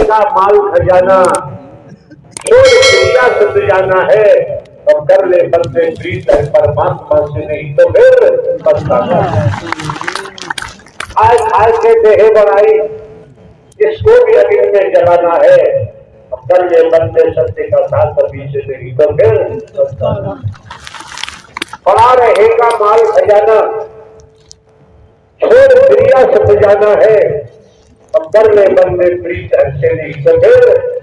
का माल खजाना, छोड़ दुनिया से जाना है और कर ले बंदे प्रीत है परमात्मा से, नहीं तो फिर पछताना। खाए खाए के देह बनाई, इसको भी अग्नि में जलाना है और कर ले बंदे सत्य का साथ कभी से, नहीं तो फिर पछताना। पड़ा रहेगा माल खजाना, छोड़ दुनिया से जाना है और कर ले बंदे प्रीत है से, नहीं तो फिर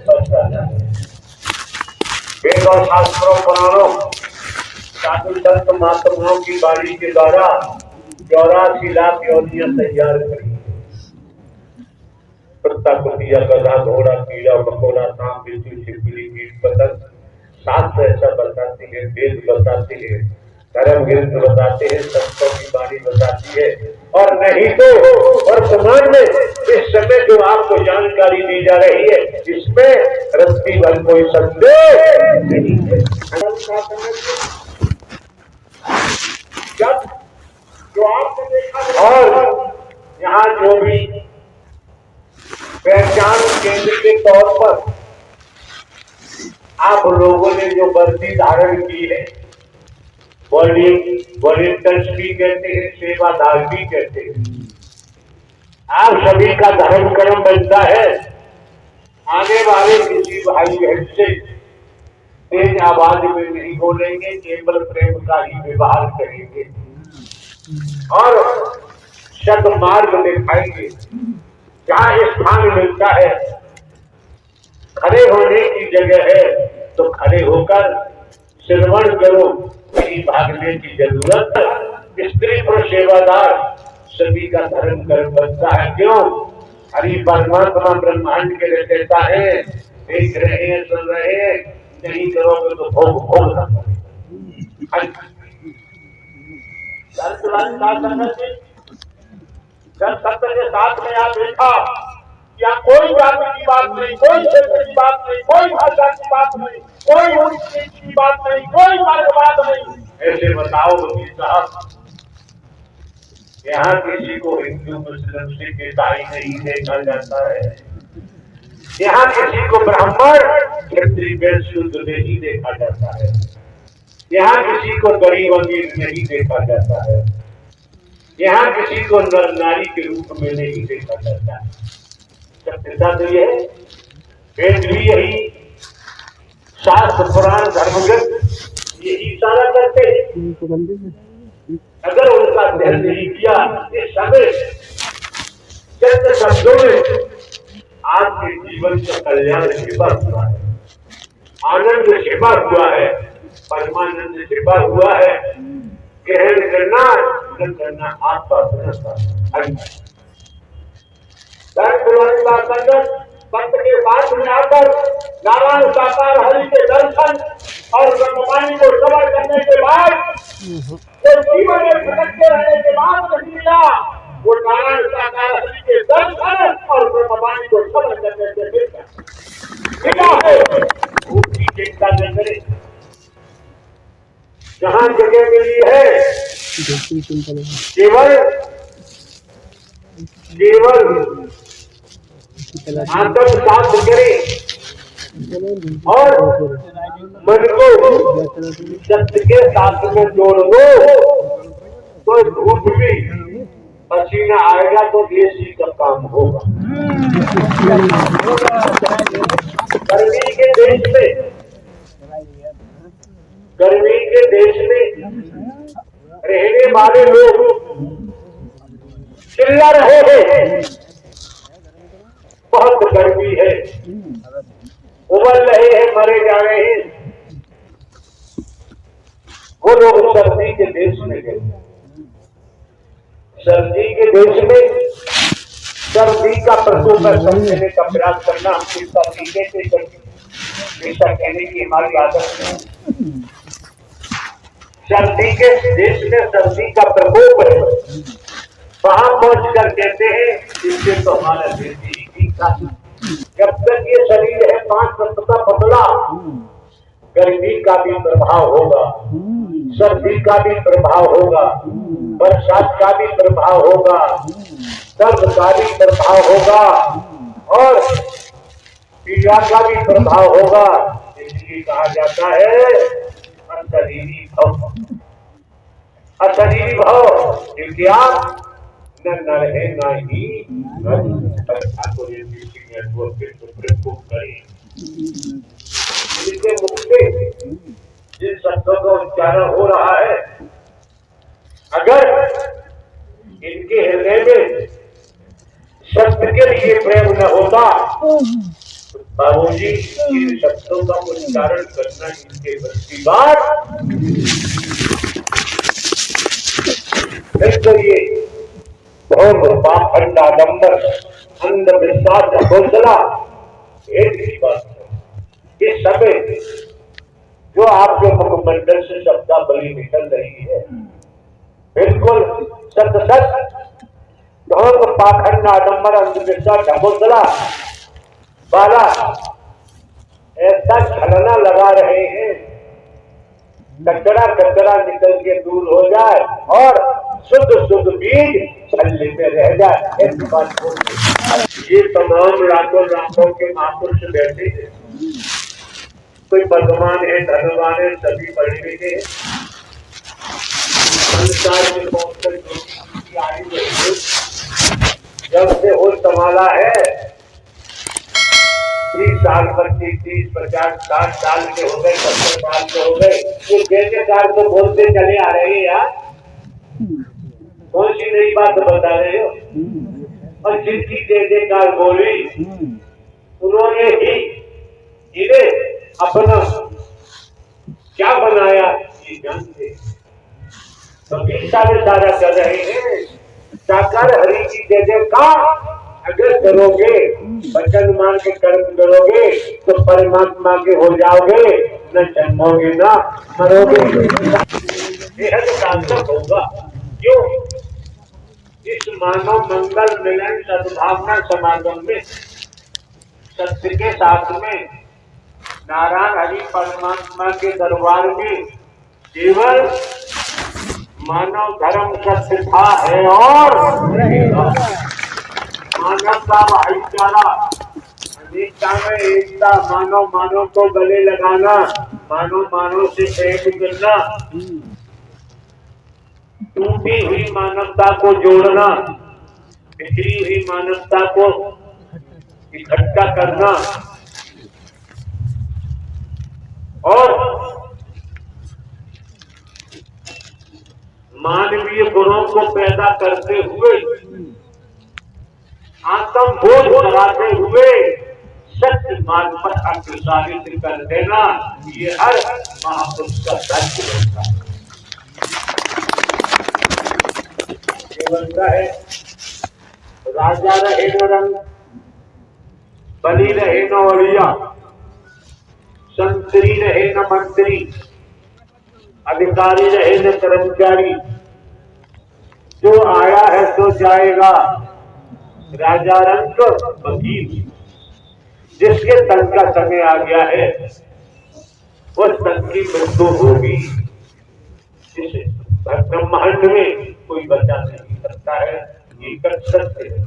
पछताना। वेद और शास्त्रों पुराणों साधु संत महात्माओं की बाणी के द्वारा 84 लाख योनियां तैयार करी। कुत्ता कुतिया गधा घोड़ा कीड़ा मकोड़ा सांप बिच्छू छिपकली कीट पतंग, शास्त्र ऐसा बताती है, वेद बताती है, धर्म ग्रंथ बताते हैं, संतों की बाणी बताती है। और नहीं तो वर्तमान में इस समय जो आपको जानकारी दी जा रही है, इसमें रत्ती भर कोई संदेह नहीं है। जब जो आपने देखा और यहाँ जो भी पहचान केंद्र के तौर पर आप लोगों ने जो वर्दी धारण की है, वॉलंटियर्स भी कहते हैं, सेवादार भी कहते हैं। आप सभी का धर्म कर्म बनता है आने वाले किसी भाई बहन से तेज आवाज में नहीं बोलेंगे, केवल प्रेम का ही व्यवहार करेंगे और सद्मार्ग दिखाएंगे। जहाँ स्थान मिलता है, खड़े होने की जगह है तो खड़े होकर श्रवण करो, कहीं भागने की जरूरत। स्त्री पुरुष सेवादार सभी का धर्म कर्म बनता है। क्यों? हरि परमात्मा ब्रह्मांड के रहता है, देख रहे हैं, सुन रहे हैं, नहीं करोगे तो भोग भोगना पड़ेगा। जब सत्य के साथ में आप देखा, यहाँ कोई जाति की बात नहीं, कोई क्षेत्र की बात नहीं, कोई भाषा की बात नहीं, कोई ऊंच नीच की बात नहीं, कोई मार्गवाद नहीं। ऐसे बताओ वकील साहब, यहाँ किसी को हिंदू मुस्लिम सिख ईसाई नहीं देखा जाता है। यहाँ किसी को ब्राह्मण क्षत्रिय वैश्य शूद्र नहीं देखा जाता है। यहाँ किसी को गरीब अमीर नहीं देखा जाता है। यहाँ किसी को नर नारी के रूप में नहीं देखा जाता है। सत्यता तो ये है, वेद भी यही, शास्त्र पुराण धर्मग्रंथ यही इशारा करते हैं। अगर उनका ध्यान नहीं किया, इस समय चंद शब्दों में आपके जीवन का कल्याण छिपा हुआ है, आनंद छिपा हुआ है, परमानंद छिपा हुआ है। ग्रहण करना न करना आपका पंत के पास में आकर नारायण साकार हरि के दर्शन और ब्रह्मवाणी को श्रवण करने के बाद, तो जीवन में भटकते रहने के बाद नहीं मिला, वो नारायण साकार हरि के दर्शन और ब्रह्मवाणी को श्रवण करने से मिला है। उसकी चिंता न करें, जहाँ जगह मिली है केवल आत्म साध करें और मन को सत्य के साथ में जोड़ दो, तो धूप भी पसीना आएगा तो देसी का काम होगा। गर्मी के देश में रहने वाले लोग चिल्ला रहे हैं, बहुत गर्मी है, उबल रहे हैं, मरे जा रहे हैं। वो लोग सर्दी के देश में गए। सर्दी के देश में सर्दी का प्रकोप समझने का प्रयास करना हम इसका सीखे से ऐसा कहने की हमारी आदत है। सर्दी के देश में सर्दी का प्रकोप है, वहां पहुंच कर कहते हैं इससे तो हमारा देश ही ठीक था। जब तक ये शरीर है 5 का पतला, गर्मी का भी प्रभाव होगा, सर्दी का भी प्रभाव होगा, बरसात का भी प्रभाव होगा, सर्द का भी प्रभाव होगा और पीड़ा का भी प्रभाव होगा, इसलिए कहा जाता है अशरीरी भव। अशरीरी भव क्या? न नर है न ही जिनके मुख से जिन शब्दों का उच्चारण हो रहा है, अगर इनके हृदय में सत्य के लिए प्रेम न होता तो बाबूजी इन शब्दों का उच्चारण करना इनके बस की बात नहीं। करिए बहुत पाखंड आडंबर अंधविश्वास घोषणा एक बात है। इस समय जो आपके मुखमंडल से शब्दावली निकल रही है बिल्कुल सत सत बहुत पाखंड आडंबर अंधविश्वास घोषणा वाला ऐसा छलना लगा रहे हैं, कचरा कचरा निकल के दूर हो जाए और शुद्ध शुद्ध बीज छल्ले में रह जाए। ऐसी बात बोलते ये तमाम रातों रातों के महापुरुष बैठे हैं, कोई बलवान है धनवान है, सभी पढ़े लिखे हैं, संसार में पहुंचकर जब से हो संभाला है 30 साल 25 30 50 60 साल के हो गए, 70 साल के हो गए, ये जैसे साल को बोलते चले आ रहे हैं यार, कौन सी नई बात बता रहे हो? और जिनकी जैसे काल बोली उन्होंने ही इन्हें अपना क्या बनाया ये जानते, तो सारा कर रहे हैं। साकार हरि की जय जयकार अगर करोगे, वचन मान के कर्म करोगे तो परमात्मा के हो जाओगे, न जन्मोगे न मरोगे, बेहद सार्थक होगा। क्यों? इस मानव मंगल मिलन सद्भावना समागम में सत्य के साथ में नारायण हरि परमात्मा के दरबार में केवल मानव धर्म सत्य था है और मानवता भाईचारा अनेकता में एकता, मानव मानव को गले लगाना, मानव मानव से प्रेम करना, टूटी हुई मानवता को जोड़ना, बिखरी हुई मानवता को इकट्ठा करना और मानवीय गुणों को पैदा करते हुए आत्म बोध कराते हुए सत्य मार्ग पर अग्रसारित कर देना, ये हर महापुरुष का दायित्व बनता है। ये बनता है राजा रहे न रंग, बली रहे न वलिया, संतरी रहे न मंत्री, अधिकारी रहे न कर्मचारी, जो आया है तो जाएगा, राजा रंग वकील। जिसके तन का समय आ गया है उस तन की मृत्यु होगी। इस ब्रह्मांड में कोई बचा नहीं सकता है, ये सत्य है।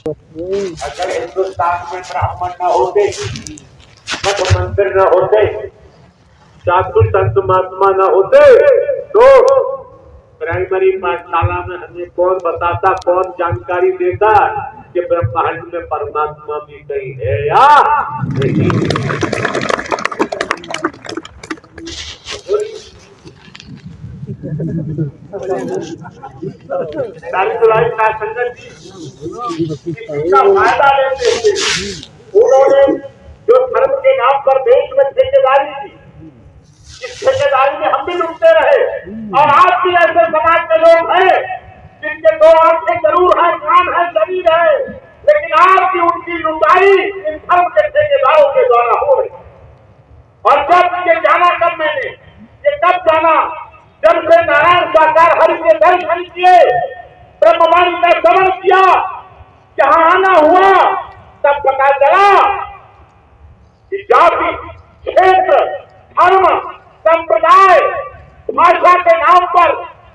अगर हिंदुस्तान में ब्राह्मण न होते, मठ मंदिर न होते, साधु संत महात्मा न होते तो प्राइमरी पाठशाला में हमें कौन बताता, कौन जानकारी देता कि ब्रह्मांड में परमात्मा भी कहीं है या नहीं। फायदा लेते थे उन्होंने जो धर्म के नाम पर देश में ठेकेदारी की, इस ठेकेदारी में हम भी लुटते रहे और आज भी ऐसे समाज के लोग हैं जिनके दो आंखें जरूर है, कान है, शरीर है, लेकिन आज भी उनकी लुटाई इन धर्म के ठेकेदारों के द्वारा हो रही। और जब ये जाना कब मैंने, ये कब जाना जब से नारायण साकार हरि के दर्शन किए, ब्रह्मवाणी का श्रवण किया, जहां आना हुआ तब पता चला कि जाति, क्षेत्र, धर्म, संप्रदाय, भाषा के नाम पर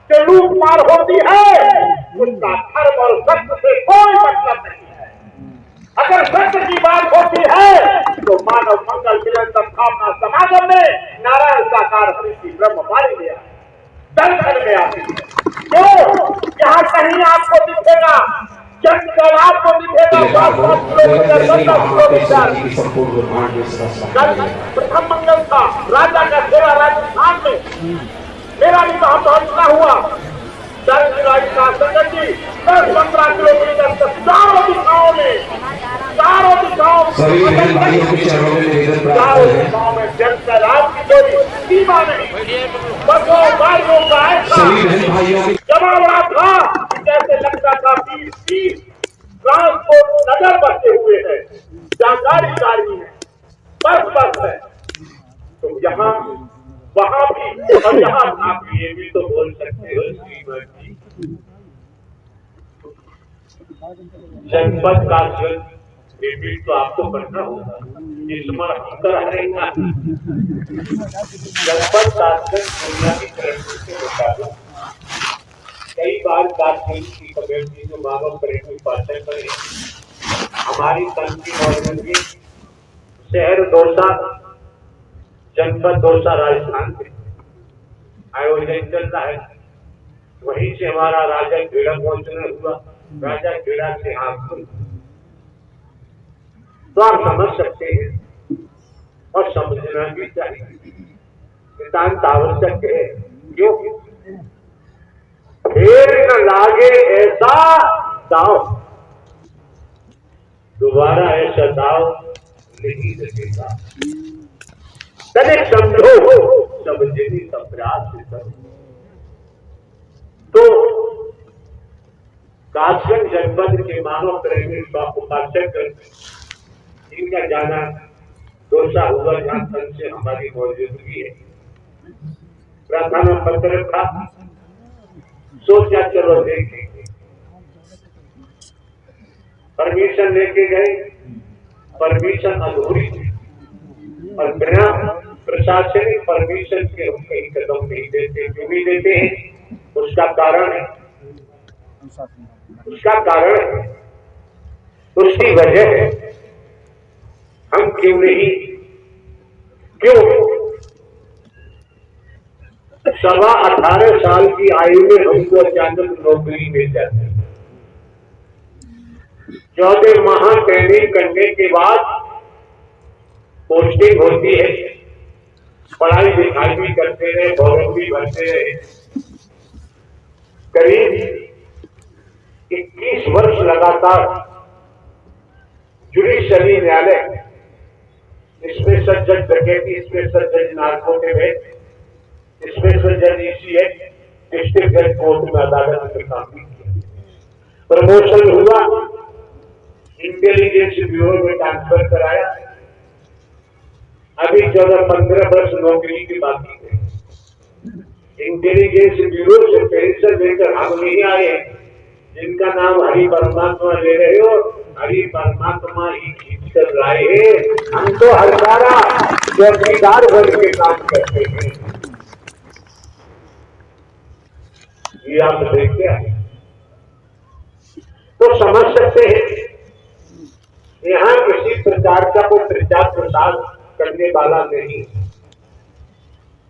जो लूट मार होती है उसका धर्म और सत्य से कोई मतलब नहीं है। अगर सत्य की बात होती मिलन संस्थापना समागम में नारायण साकार हरि की ब्रह्म पारी गया दर्शन में आती है। तो यहाँ कहीं आपको दिखेगा जंगल, आपको दिखेगा 5-5 किलोमीटर 10-10 किलोमीटर। कल प्रथम मंगल था, राजा का सेवा राजस्थान में, मेरा भी वहां पहुंचना हुआ। संगत जी 10-15 किलोमीटर तक चारों दिशाओं में जल सैलाब की कोई सीमा नहीं, बसों गाड़ियों का ऐसा जमा हुआ था कि जैसे लगता था 20-30 ट्रांसपोर्ट नजर बसे हुए हैं, जहाँ गाड़ी है, बस है। तो यहाँ वहां भी और यहाँ आप ये भी तो बोल सकते हो श्रीमती जी, जनपद का भी तो आपको करना होगा, इसमें हम कर रहे हैं। जनपद का दुनिया की तरफ से होता है। कई बार की कमेटी जो मानव प्रेमी पाचन करें, हमारी संघ की मौजूदगी शहर दौसा, जनपद दौसा राजस्थान में आयोजन चल रहा है। वहीं से हमारा राजा खेड़ा पहुंचना हुआ, राजा खेड़ा से हाथ तो आप समझ सकते हैं और समझना भी चाहिए, नितांत आवश्यक है। क्यों फेर न लागे ऐसा दाव, दोबारा ऐसा दाव नहीं लगेगा। तनिक समझो समझनी सब प्रयास से करो। तो काशगंज जनपद के मानव प्रेमी उपासक इनका जाना दौसा हुआ, जहां तक से हमारी मौजूदगी है। प्रार्थना पत्र था, सोचा चलो देखेंगे, परमिशन लेके गए, परमिशन अधूरी थी और बिना प्रशासनिक परमिशन के हम कहीं कदम नहीं देते। क्यों नहीं देते हैं? उसका कारण है, उसकी वजह है। हम क्यों 18.25 साल की आयु में हमको अचानक नौकरी मिल जाती है। 14 माह ट्रेनिंग करने के बाद पोस्टिंग होती है, पढ़ाई लिखाई भी करते रहे, फॉर्म भी भरते रहे। करीब 21 वर्ष लगातार जुडिशरी न्यायालय, स्पेशल जज डकैती, स्पेशल जज नार्कोटिक्स, स्पेशल जज ECH, डिस्ट्रिक्ट जज कोर्ट में अदालत में काम किया। प्रमोशन हुआ, इंटेलिजेंस ब्यूरो में ट्रांसफर कराया। अभी 14-15 वर्ष नौकरी की बाकी है। इंटेलिजेंस ब्यूरो से पेंशन लेकर हम नहीं आए, जिनका नाम हरि परमात्मा ले रहे हो, हरि परमात्मा ही खींच कर लाए हैं। हम तो हजारा चौकीदार बन के काम करते हैं। ये आप देखते हैं तो समझ सकते हैं, यहाँ किसी प्रकार का कोई प्रचार प्रसार करने वाला नहीं,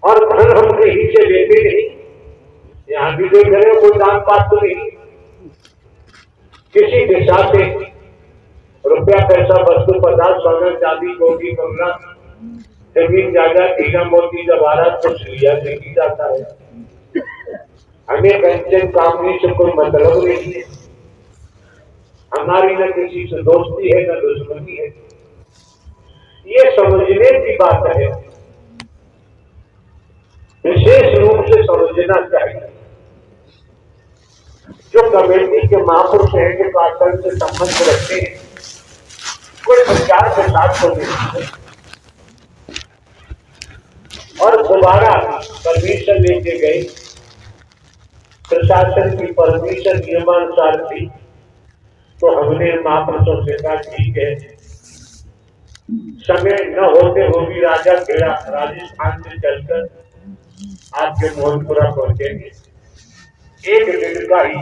और धन हम कहीं से लेते नहीं। यहाँ भी देख रहे हो, कोई दान पात्र नहीं, किसी दिशा से रुपया पैसा वस्तु पदार्थ सोना चांदी गोभी बंगला जमीन जायदाद हीरा मोती जवाहरात कुछ लिया नहीं जाता है। हमें पेंशन कामनी से कोई मतलब नहीं है। हमारी न किसी से दोस्ती है न दुश्मनी है। ये समझने की बात है, विशेष रूप से समझना चाहिए। जो कमेटी के महापुरुष हैं, जो पार्षद से संबंध रखते हैं, कोई प्रचार प्रसार को नहीं और दोबारा परमिशन लेके गए। प्रशासन की परमिशन नियमानुसार थी, तो हमने महापुरुषों से कहा ठीक है, समय न होते हुए भी राजा खेड़ा राजस्थान से चलकर आपके मोहनपुरा पहुंचेंगे। एक दिन का ही,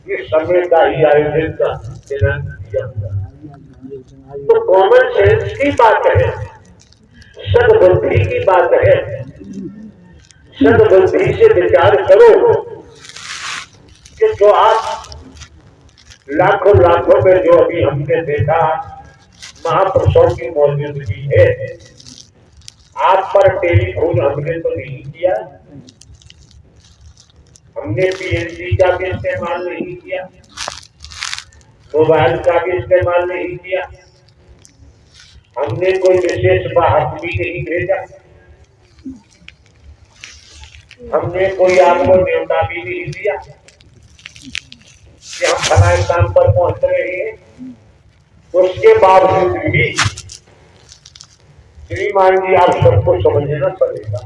इस समय का ही आयोजन का ऐलान किया। तो कॉमन सेंस की बात है सद्बुद्धि की बात है। सद्बुद्धि से विचार करो कि जो आप लाखों लाखों में जो अभी हमने देखा महापुरुषों की मौजूदगी है, आप पर टेलीफोन हमने तो नहीं किया, हमने पीएनजी का भी इस्तेमाल नहीं किया, मोबाइल का भी इस्तेमाल नहीं किया, हमने कोई विशेष वाहक भी नहीं भेजा, हमने कोई आपको न्योता भी नहीं दिया कि हम फलाए स्थान पर पहुंच रहे हैं। उसके बावजूद भी श्रीमान जी आप सबको समझना पड़ेगा